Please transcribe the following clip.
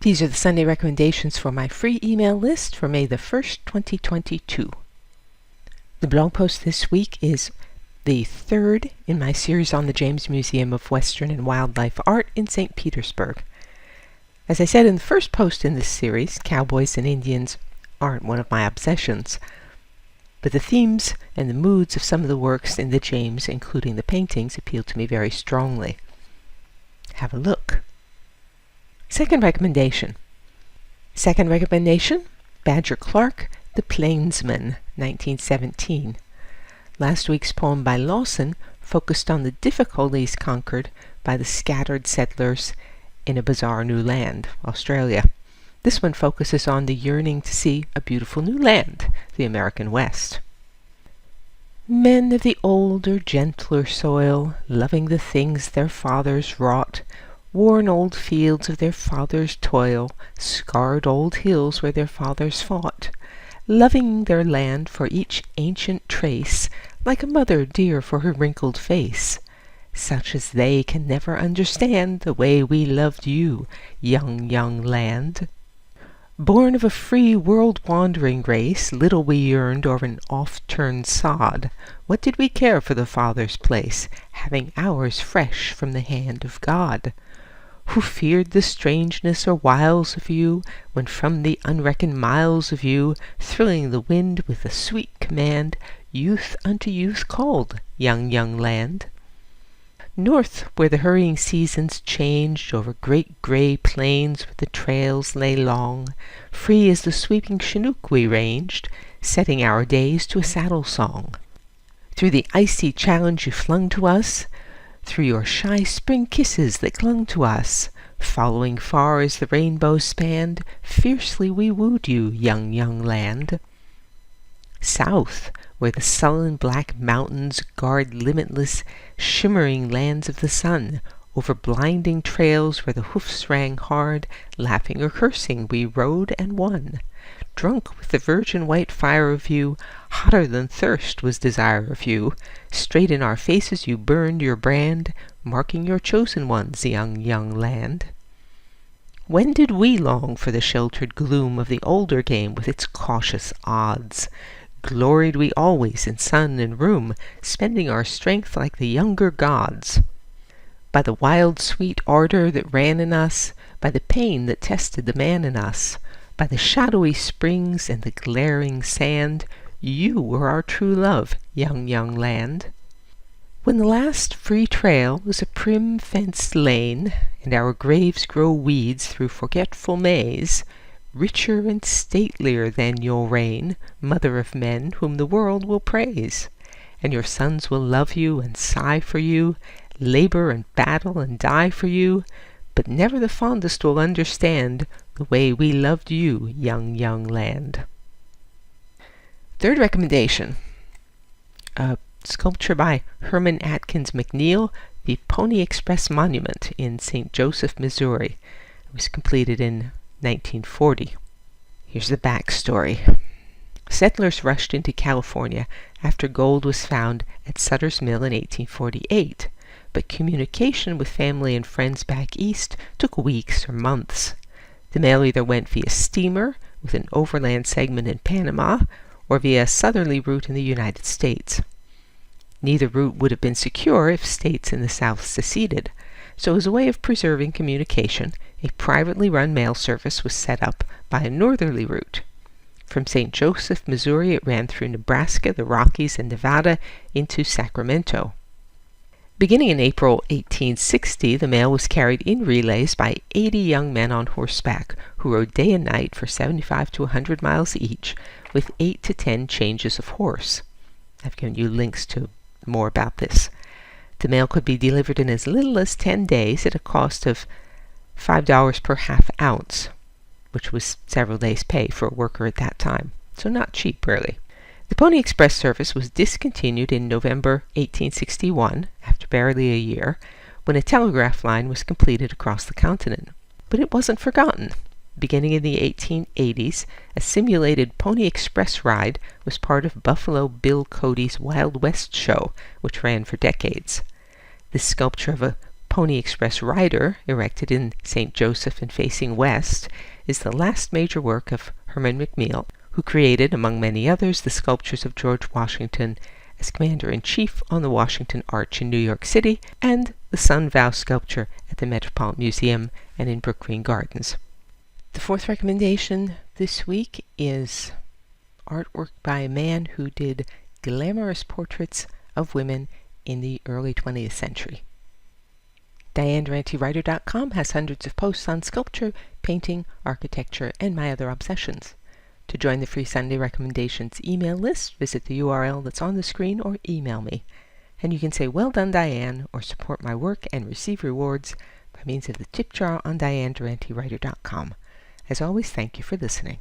These are the Sunday recommendations for my free email list for May the 1st, 2022. The blog post this week is the third in my series on the James Museum of Western and Wildlife Art in St. Petersburg. As I said in the first post in this series, cowboys and Indians aren't one of my obsessions, but the themes and the moods of some of the works in the James, including the paintings, appeal to me very strongly. Have a look. Second recommendation, Badger Clark, The Plainsmen, 1917. Last week's poem by Lawson focused on the difficulties conquered by the scattered settlers in a bizarre new land, Australia. This one focuses on the yearning to see a beautiful new land, the American West. Men of the older, gentler soil, loving the things their fathers wrought, worn old fields of their fathers' toil, scarred old hills where their fathers fought, loving their land for each ancient trace, like a mother dear for her wrinkled face. Such as they can never understand the way we loved you, young, young land. Born of a free world-wandering race, little we yearned o'er an oft-turned sod. What did we care for the Father's place, having ours fresh from the hand of God? Who feared the strangeness or wiles of you, when from the unreckoned miles of you, thrilling the wind with a sweet command, youth unto youth called, young, young land? North, where the hurrying seasons changed, over great grey plains where the trails lay long, free as the sweeping Chinook we ranged, setting our days to a saddle song. Through the icy challenge you flung to us, through your shy spring kisses that clung to us, following far as the rainbow spanned, fiercely we wooed you, young, young land. South, where the sullen black mountains guard limitless, shimmering lands of the sun, over blinding trails where the hoofs rang hard, laughing or cursing we rode and won. Drunk with the virgin white fire of you, hotter than thirst was desire of you, straight in our faces you burned your brand, marking your chosen ones, young, young land. When did we long for the sheltered gloom of the older game with its cautious odds? Gloried we always in sun and room, spending our strength like the younger gods. By the wild sweet ardor that ran in us, by the pain that tested the man in us, by the shadowy springs and the glaring sand, you were our true love, young, young land. When the last free trail was a prim fenced lane, and our graves grow weeds through forgetful Mays, richer and statelier than you'll reign, mother of men whom the world will praise. And your sons will love you and sigh for you, labor and battle and die for you, but never the fondest will understand the way we loved you, young, young land. Third recommendation, a sculpture by Herman Atkins MacNeil, the Pony Express Monument in St. Joseph, Missouri. It was completed in 1940. Here's the backstory. Settlers rushed into California after gold was found at Sutter's Mill in 1848, but communication with family and friends back east took weeks or months. The mail either went via steamer with an overland segment in Panama or via a southerly route in the United States. Neither route would have been secure if states in the South seceded, so as a way of preserving communication, a privately run mail service was set up by a northerly route. From St. Joseph, Missouri, it ran through Nebraska, the Rockies, and Nevada into Sacramento. Beginning in April 1860, the mail was carried in relays by 80 young men on horseback, who rode day and night for 75 to 100 miles each, with 8 to 10 changes of horse. I've given you links to more about this. The mail could be delivered in as little as 10 days at a cost of $5 per half ounce, which was several days' pay for a worker at that time, so not cheap, really. The Pony Express service was discontinued in November 1861, after barely a year, when a telegraph line was completed across the continent. But it wasn't forgotten. Beginning in the 1880s, a simulated Pony Express ride was part of Buffalo Bill Cody's Wild West show, which ran for decades. This sculpture of a Pony Express rider, erected in St. Joseph and facing west, is the last major work of Herman MacNeil, who created, among many others, the sculptures of George Washington as Commander-in-Chief on the Washington Arch in New York City, and the Sun Vow sculpture at the Metropolitan Museum and in Brook Green Gardens. The fourth recommendation this week is artwork by a man who did glamorous portraits of women in the early 20th century. DianeDuranteWriter.com has hundreds of posts on sculpture, painting, architecture, and my other obsessions. To join the free Sunday Recommendations email list, visit the URL that's on the screen or email me. And you can say, "Well done, Diane," or support my work and receive rewards by means of the tip jar on DianeDuranteWriter.com. As always, thank you for listening.